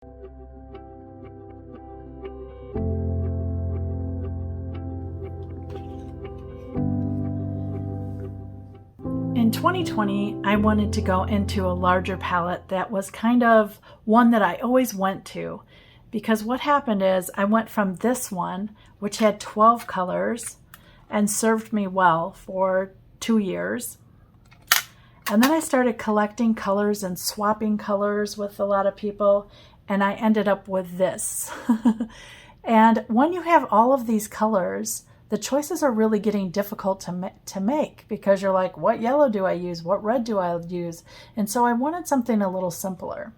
In 2020, I wanted to go into a larger palette that was kind of one that I always went to, because what happened is I went from this one, which had 12 colors and served me well for 2 years. And then I started collecting colors and swapping colors with a lot of people, and I ended up with this. And when you have all of these colors, the choices are really getting difficult to make, because you're like, what yellow do I use? What red do I use? And so I wanted something a little simpler.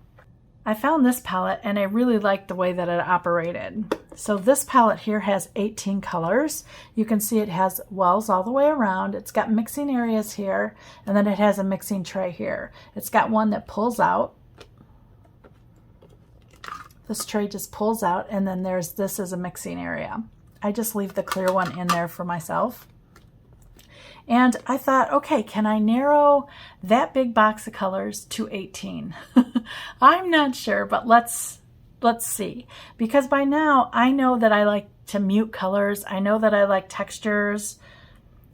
I found this palette and I really liked the way that it operated. So this palette here has 18 colors. You can see it has wells all the way around. It's got mixing areas here, and then it has a mixing tray here. It's got one that pulls out. This tray just pulls out, and then there's this as a mixing area. I just leave the clear one in there for myself. And I thought, okay, can I narrow that big box of colors to 18? I'm not sure, but let's see. Because by now I know that I like to mute colors. I know that I like textures.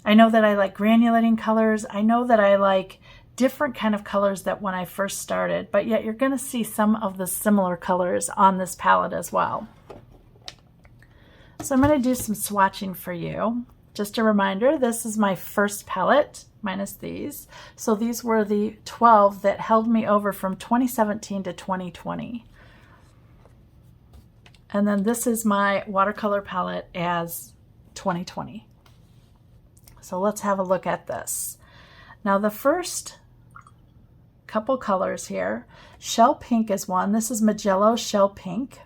I know that I like granulating colors. I know that I like different kind of colors that when I first started, but yet you're going to see some of the similar colors on this palette as well. So I'm going to do some swatching for you. Just a reminder, this is my first palette, minus these. So these were the 12 that held me over from 2017 to 2020. And then this is my watercolor palette as 2020. So let's have a look at this. Now the first couple colors here, Shell Pink is one. This is Mijello Shell Pink.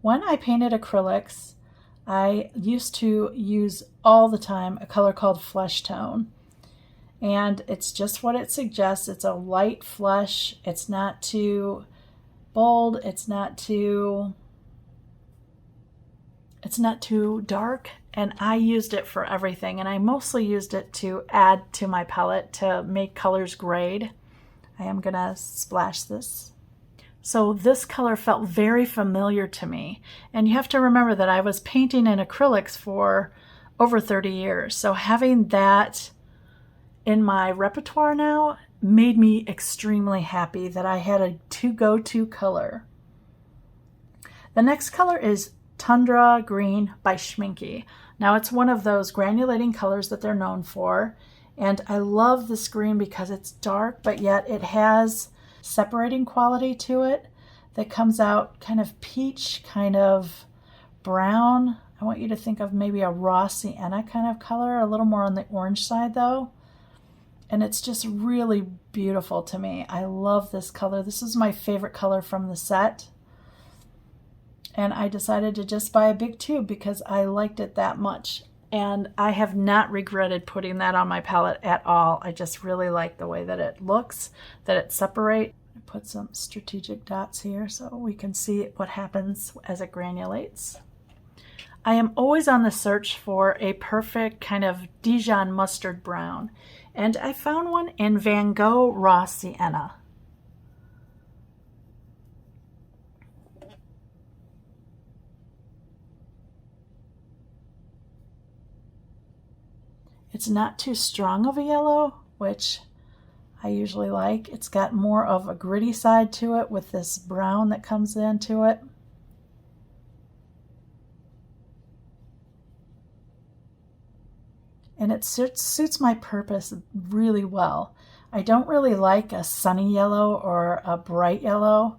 When I painted acrylics, I used to use all the time a color called Flesh Tone. And it's just what it suggests. It's a light flesh. It's not too bold. It's not too dark. And I used it for everything. And I mostly used it to add to my palette to make colors grade. I am gonna splash this. So this color felt very familiar to me. And you have to remember that I was painting in acrylics for over 30 years. So having that in my repertoire now made me extremely happy that I had a go-to color. The next color is Tundra Green by Schmincke. Now it's one of those granulating colors that they're known for. And I love this green because it's dark, but yet it has separating quality to it that comes out kind of peach, kind of brown. I want you to think of maybe a raw sienna kind of color, a little more on the orange side though. And it's just really beautiful to me. I love this color. This is my favorite color from the set. And I decided to just buy a big tube because I liked it that much. And I have not regretted putting that on my palette at all. I just really like the way that it looks, that it separates. I put some strategic dots here so we can see what happens as it granulates. I am always on the search for a perfect kind of Dijon mustard brown. And I found one in VanGogh Raw Sienna. It's not too strong of a yellow, which I usually like. It's got more of a gritty side to it with this brown that comes into it. And it suits my purpose really well. I don't really like a sunny yellow or a bright yellow.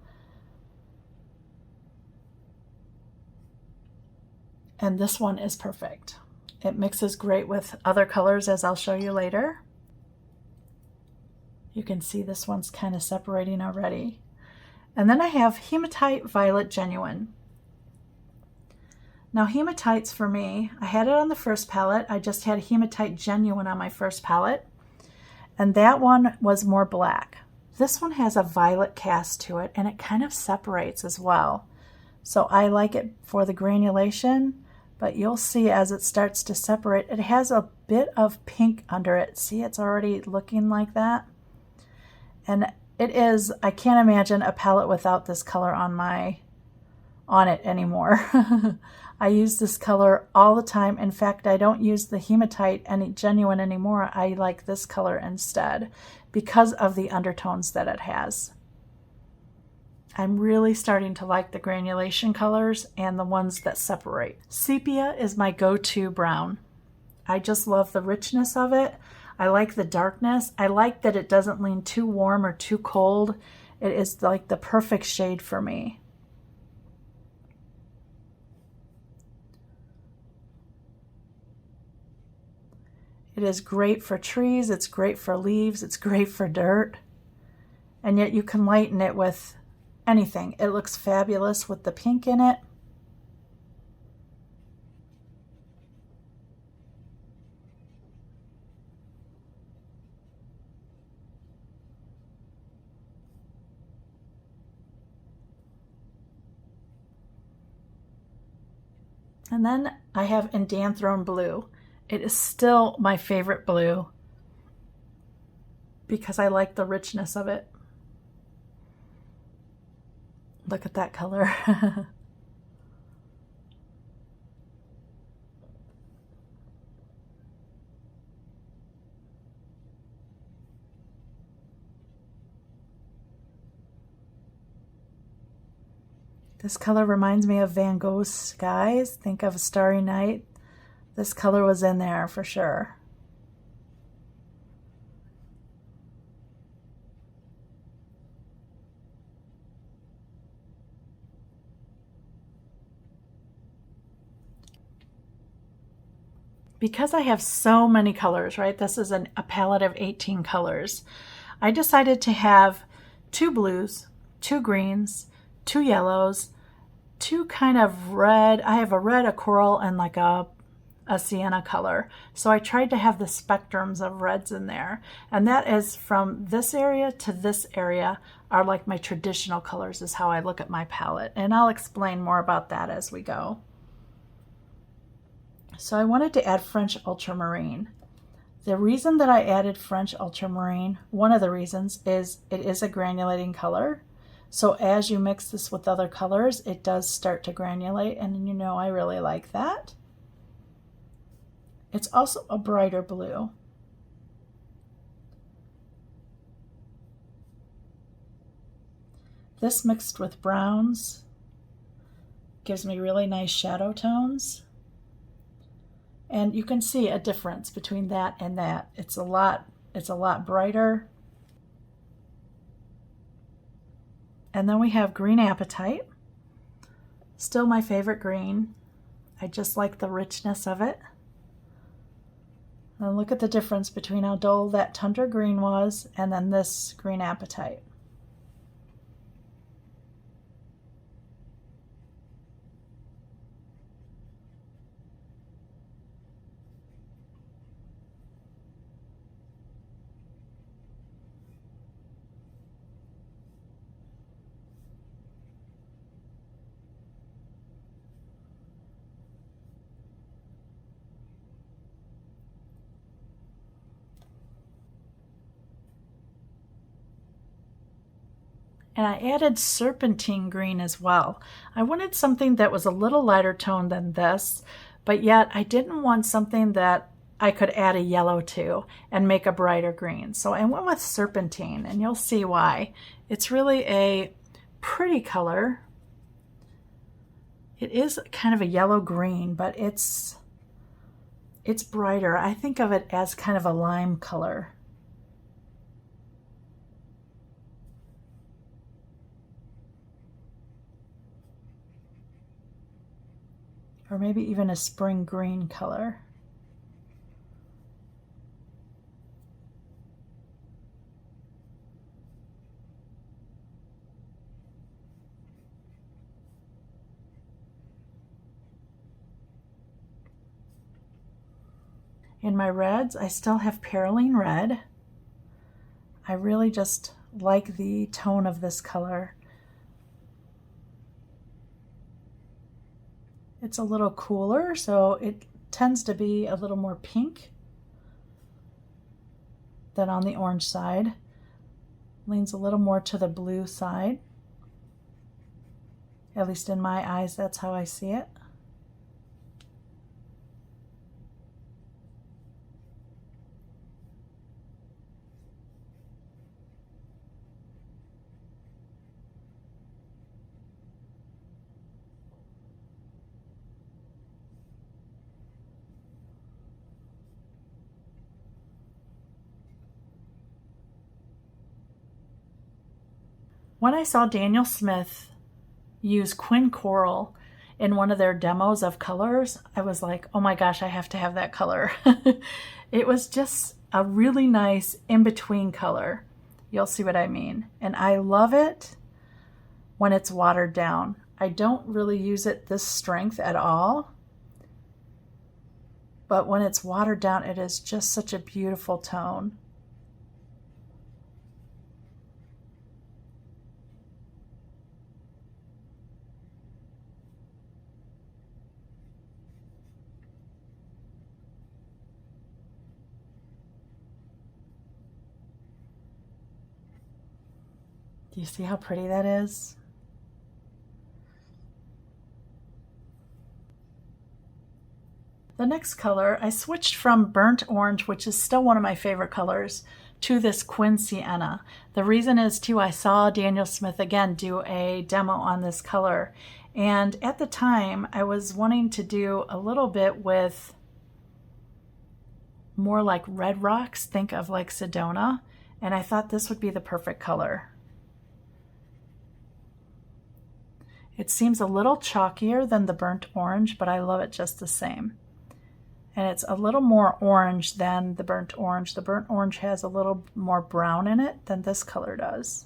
And this one is perfect. It mixes great with other colors, as I'll show you later. You can see this one's kind of separating already. And then I have Hematite Violet Genuine. Now hematites for me, I had it on the first palette. I just had Hematite Genuine on my first palette. And that one was more black. This one has a violet cast to it, and it kind of separates as well. So I like it for the granulation. But you'll see as it starts to separate, it has a bit of pink under it. See, it's already looking like that. And it is, I can't imagine a palette without this color on it anymore. I use this color all the time. In fact, I don't use the hematite genuine anymore. I like this color instead because of the undertones that it has. I'm really starting to like the granulation colors and the ones that separate. Sepia is my go-to brown. I just love the richness of it. I like the darkness. I like that it doesn't lean too warm or too cold. It is like the perfect shade for me. It is great for trees, it's great for leaves, it's great for dirt, and yet you can lighten it with anything. It looks fabulous with the pink in it. And then I have indanthrone blue. It is still my favorite blue because I like the richness of it. Look at that color. This color reminds me of Van Gogh's skies. Think of a starry night. This color was in there for sure. Because I have so many colors, right? This is a palette of 18 colors. I decided to have 2 blues, 2 greens, 2 yellows, 2 kind of red. I have a red, a coral, and like a sienna color. So I tried to have the spectrums of reds in there. And that is from this area to this area are like my traditional colors is how I look at my palette. And I'll explain more about that as we go. So I wanted to add French ultramarine. The reason that I added French ultramarine, one of the reasons is it is a granulating color. So as you mix this with other colors, it does start to granulate, and you know I really like that. It's also a brighter blue. This mixed with browns gives me really nice shadow tones. And you can see a difference between that and that. It's a lot brighter. And then we have green apatite. Still my favorite green. I just like the richness of it. And look at the difference between how dull that tundra green was and then this green apatite. And I added serpentine green as well. I wanted something that was a little lighter tone than this, but yet I didn't want something that I could add a yellow to and make a brighter green. So I went with serpentine, and you'll see why. It's really a pretty color. It is kind of a yellow green, but it's brighter. I think of it as kind of a lime color. Or maybe even a spring green color. In my reds, I still have perylene red. I really just like the tone of this color. It's a little cooler, so it tends to be a little more pink. than on the orange side. Leans a little more to the blue side. At least in my eyes, that's how I see it. When I saw Daniel Smith use Quin Coral in one of their demos of colors, I was like, oh my gosh, I have to have that color. It was just a really nice in-between color. You'll see what I mean. And I love it when it's watered down. I don't really use it this strength at all, but when it's watered down, it is just such a beautiful tone. Do you see how pretty that is? The next color, I switched from burnt orange, which is still one of my favorite colors, to this Quin Sienna. The reason is too, I saw Daniel Smith again do a demo on this color. And at the time, I was wanting to do a little bit with more like red rocks, think of like Sedona. And I thought this would be the perfect color. It seems a little chalkier than the burnt orange, but I love it just the same. And it's a little more orange than the burnt orange. The burnt orange has a little more brown in it than this color does.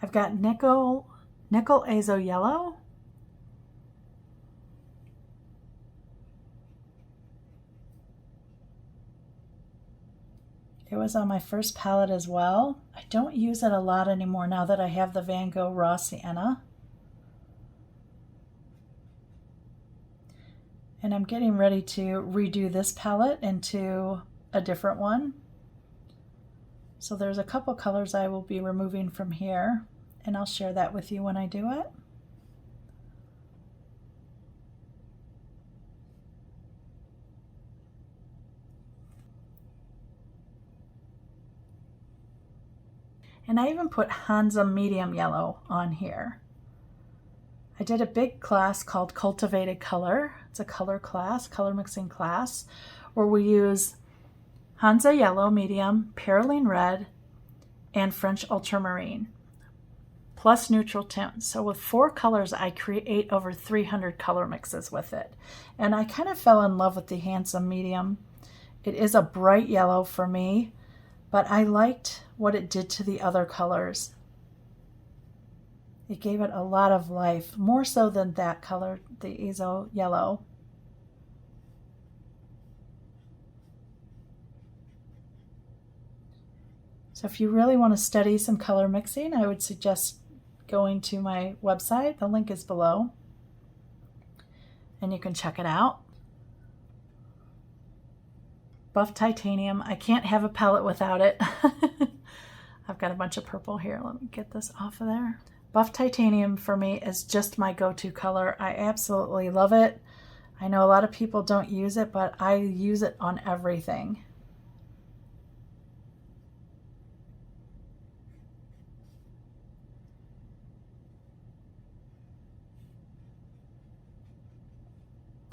I've got nickel azo yellow. It was on my first palette as well. I don't use it a lot anymore now that I have the VanGogh Raw Sienna. And I'm getting ready to redo this palette into a different one. So there's a couple colors I will be removing from here, and I'll share that with you when I do it. And I even put Hansa medium yellow on here. I did a big class called Cultivated Color. It's a color class, color mixing class, where we use Hansa yellow medium, perylene red, and French ultramarine, plus neutral tints. So with 4 colors, I create over 300 color mixes with it. And I kind of fell in love with the Hansa medium. It is a bright yellow for me, but I liked what it did to the other colors. It gave it a lot of life, more so than that color, the azo yellow. So if you really want to study some color mixing, I would suggest going to my website. The link is below, and you can check it out. Buff titanium. I can't have a palette without it. I've got a bunch of purple here. Let me get this off of there. Buff titanium for me is just my go-to color. I absolutely love it. I know a lot of people don't use it, but I use it on everything.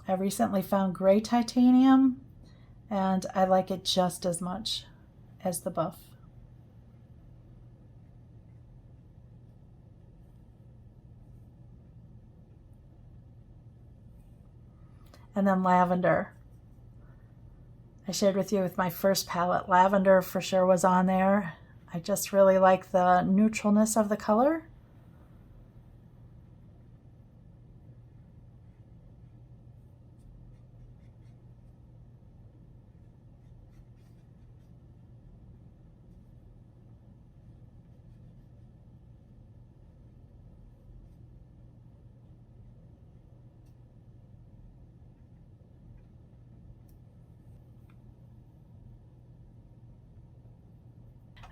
I recently found gray titanium, and I like it just as much as the buff. And then lavender. I shared with you with my first palette, lavender for sure was on there. I just really like the neutralness of the color.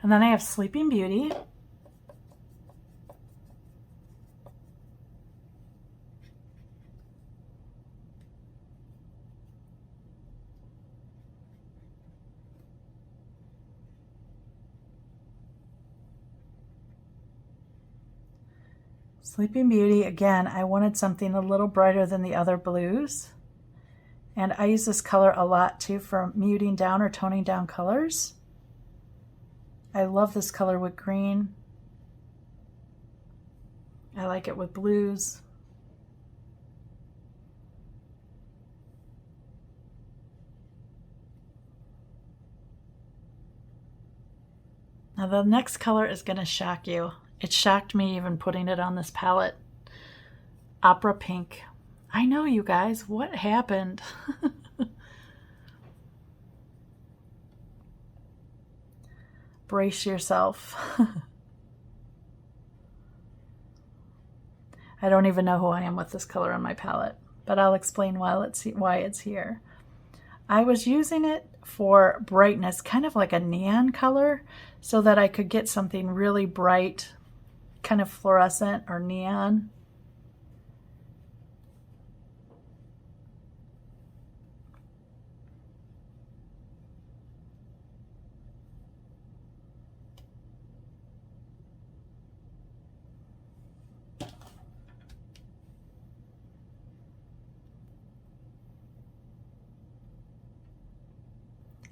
And then I have Sleeping Beauty. Sleeping Beauty, again, I wanted something a little brighter than the other blues. And I use this color a lot too for muting down or toning down colors. I love this color with green. I like it with blues. Now the next color is going to shock you. It shocked me even putting it on this palette. Opera Pink. I know, you guys, what happened? Brace yourself. I don't even know who I am with this color on my palette, but I'll explain why it's here. I was using it for brightness, kind of like a neon color, so that I could get something really bright, kind of fluorescent or neon.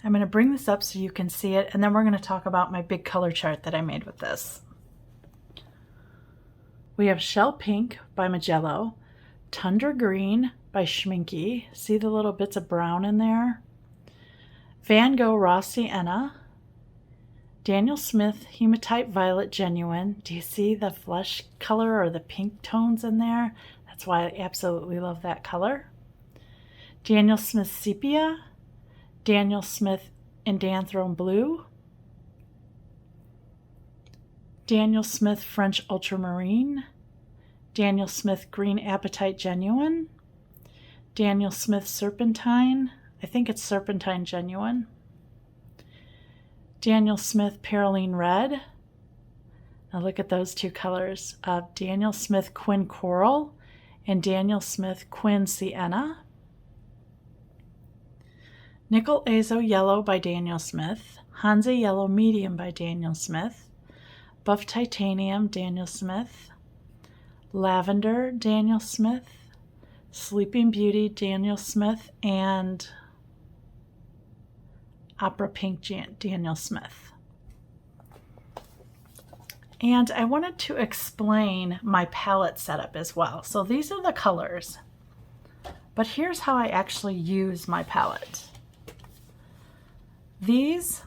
I'm going to bring this up so you can see it, and then we're going to talk about my big color chart that I made with this. We have Shell Pink by Mijello, Tundra Green by Schmincke. See the little bits of brown in there? VanGogh Raw Sienna, Daniel Smith Hematite Violet Genuine. Do you see the flesh color or the pink tones in there? That's why I absolutely love that color. Daniel Smith Sepia, Daniel Smith Indanthrone Blue, Daniel Smith French Ultramarine, Daniel Smith Green Apatite Genuine, Daniel Smith Serpentine, I think it's Serpentine Genuine, Daniel Smith Perylene Red. Now look at those two colors of Daniel Smith Quin Coral and Daniel Smith Quin Sienna. Nickel Azo Yellow by Daniel Smith, Hansa Yellow Medium by Daniel Smith, Buff Titanium Daniel Smith, Lavender Daniel Smith, Sleeping Beauty Daniel Smith, and Opera Pink Daniel Smith. And I wanted to explain my palette setup as well. So these are the colors, but here's how I actually use my palette. These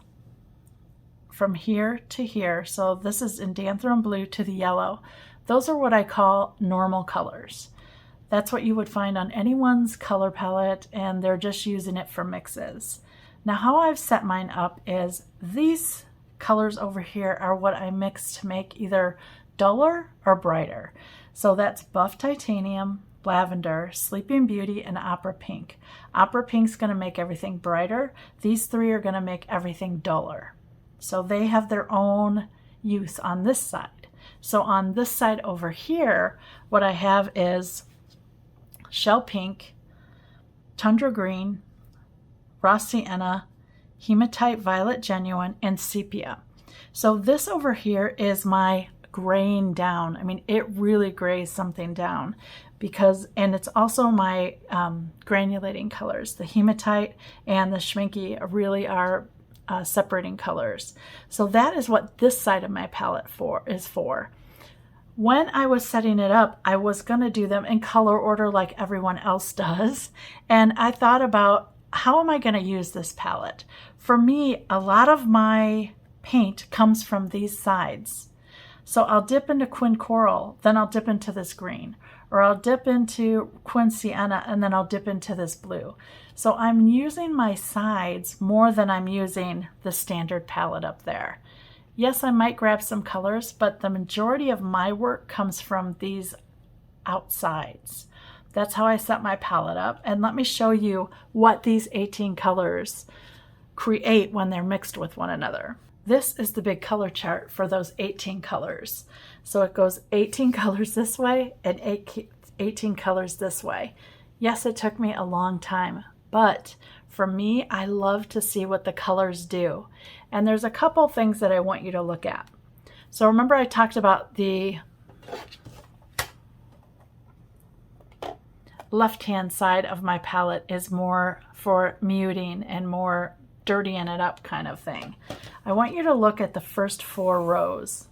from here to here, so this is indanthrone blue to the yellow, those are what I call normal colors. That's what you would find on anyone's color palette, and they're just using it for mixes. Now how I've set mine up is these colors over here are what I mix to make either duller or brighter. So that's Buff Titanium, Lavender, Sleeping Beauty, and Opera Pink. Opera Pink's going to make everything brighter. These three are going to make everything duller. So they have their own use on this side. So on this side over here, what I have is Shell Pink, Tundra Green, Raw Sienna, Hematite Violet Genuine, and Sepia. So this over here is my graying down. I mean, it really grays something down because, and it's also my granulating colors. The Hematite and the Schmincke really are separating colors. So that is what this side of my palette is for. When I was setting it up, I was going to do them in color order like everyone else does. And I thought about, how am I going to use this palette? For me, a lot of my paint comes from these sides. So I'll dip into Quin Coral, then I'll dip into this green, or I'll dip into Quin Sienna, and then I'll dip into this blue. So I'm using my sides more than I'm using the standard palette up there. Yes, I might grab some colors, but the majority of my work comes from these outsides. That's how I set my palette up. And let me show you what these 18 colors create when they're mixed with one another. This is the big color chart for those 18 colors. So it goes 18 colors this way and 18 colors this way. Yes, it took me a long time, but for me, I love to see what the colors do. And there's a couple things that I want you to look at. So remember I talked about the left-hand side of my palette is more for muting and more dirtying it up kind of thing. I want you to look at the first 4 rows.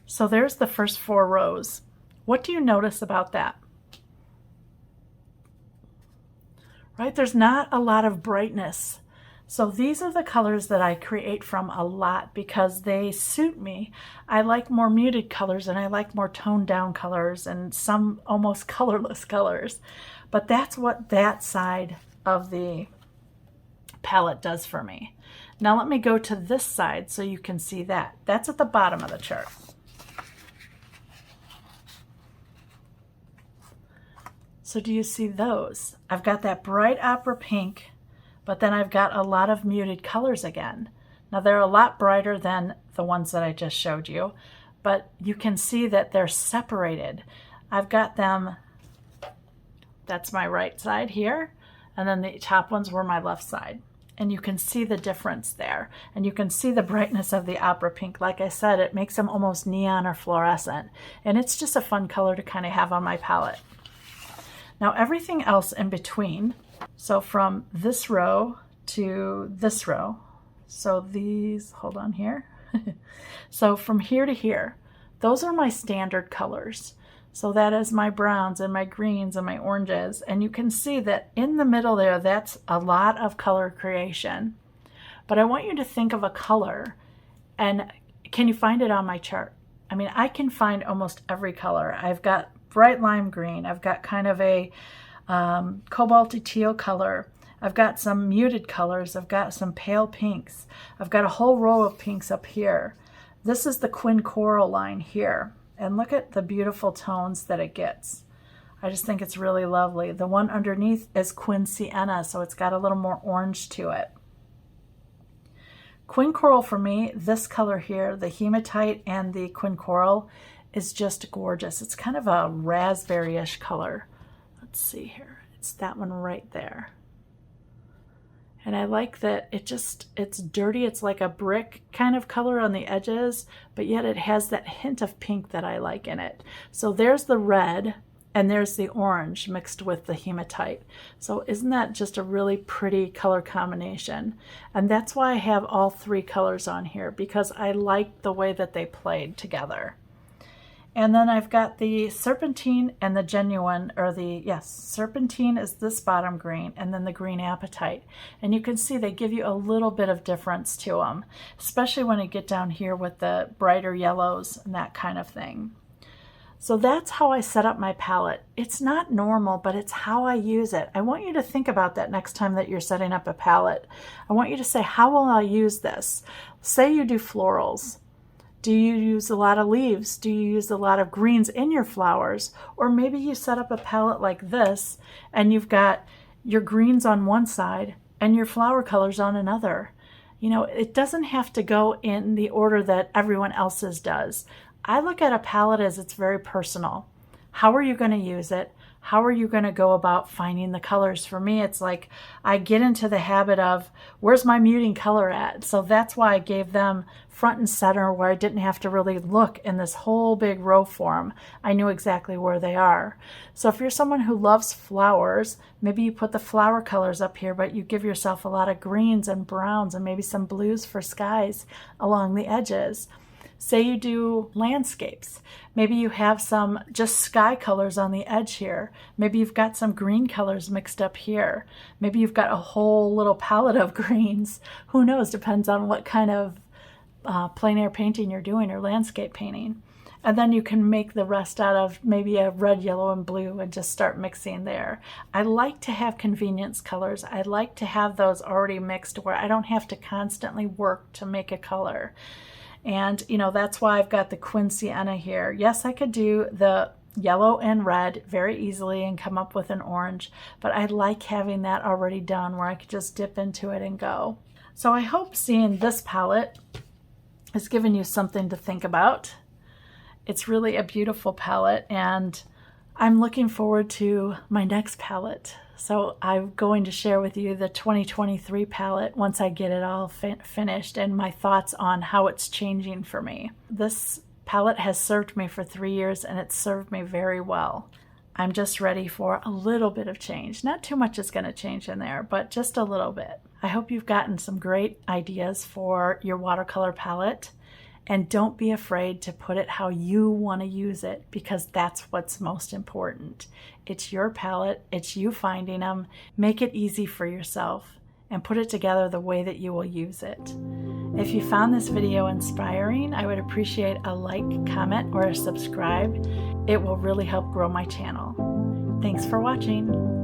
So there's the first 4 rows. What do you notice about that? Right, there's not a lot of brightness. So these are the colors that I create from a lot because they suit me. I like more muted colors and I like more toned down colors and some almost colorless colors. But that's what that side of the palette does for me. Now let me go to this side so you can see that. That's at the bottom of the chart. So do you see those? I've got that bright opera pink, but then I've got a lot of muted colors again. Now they're a lot brighter than the ones that I just showed you, but you can see that they're separated. I've got them, that's my right side here, and then the top ones were my left side. And you can see the difference there. And you can see the brightness of the opera pink. Like I said, it makes them almost neon or fluorescent. And it's just a fun color to kind of have on my palette. Now everything else in between, so from this row to this row, so these, hold on here. So from here to here, those are my standard colors. So that is my browns and my greens and my oranges. And you can see that in the middle there, that's a lot of color creation. But I want you to think of a color, and can you find it on my chart? I mean, I can find almost every color. I've got bright lime green. I've got kind of a cobalty teal color. I've got some muted colors. I've got some pale pinks. I've got a whole row of pinks up here. This is the quin coral line here. And look at the beautiful tones that it gets. I just think it's really lovely. The one underneath is quin sienna, so it's got a little more orange to it. Quin coral for me, this color here, the hematite and the quin coral, is just gorgeous. It's kind of a raspberry-ish color. Let's see here. It's that one right there. And I like that it's dirty. It's like a brick kind of color on the edges, but yet it has that hint of pink that I like in it. So there's the red and there's the orange mixed with the hematite. So isn't that just a really pretty color combination? And that's why I have all 3 colors on here, because I like the way that they played together. And then I've got the serpentine and the genuine, or the, yes, serpentine is this bottom green, and then the green apatite. And you can see they give you a little bit of difference to them, especially when you get down here with the brighter yellows and that kind of thing. So that's how I set up my palette. It's not normal, but it's how I use it. I want you to think about that next time that you're setting up a palette. I want you to say, how will I use this? Say you do florals. Do you use a lot of leaves? Do you use a lot of greens in your flowers? Or maybe you set up a palette like this and you've got your greens on one side and your flower colors on another. You know, it doesn't have to go in the order that everyone else's does. I look at a palette as it's very personal. How are you going to use it? How are you going to go about finding the colors? For me, it's like I get into the habit of, where's my muting color at? So that's why I gave them front and center, where I didn't have to really look in this whole big row form. I knew exactly where they are. So if you're someone who loves flowers, maybe you put the flower colors up here, but you give yourself a lot of greens and browns and maybe some blues for skies along the edges. Say you do landscapes. Maybe you have some just sky colors on the edge here. Maybe you've got some green colors mixed up here. Maybe you've got a whole little palette of greens. Who knows? Depends on what kind of plein air painting you're doing or landscape painting. And then you can make the rest out of maybe a red, yellow, and blue and just start mixing there. I like to have convenience colors. I like to have those already mixed where I don't have to constantly work to make a color. And, you know, that's why I've got the quin sienna here. Yes, I could do the yellow and red very easily and come up with an orange, but I like having that already done where I could just dip into it and go. So I hope seeing this palette has given you something to think about. It's really a beautiful palette, and I'm looking forward to my next palette. So I'm going to share with you the 2023 palette once I get it all finished, and my thoughts on how it's changing for me. This palette has served me for 3 years, and it's served me very well. I'm just ready for a little bit of change. Not too much is going to change in there, but just a little bit. I hope you've gotten some great ideas for your watercolor palette. And don't be afraid to put it how you want to use it, because that's what's most important. It's your palette, it's you finding them. Make it easy for yourself and put it together the way that you will use it. If you found this video inspiring, I would appreciate a like, comment, or a subscribe. It will really help grow my channel. Thanks for watching.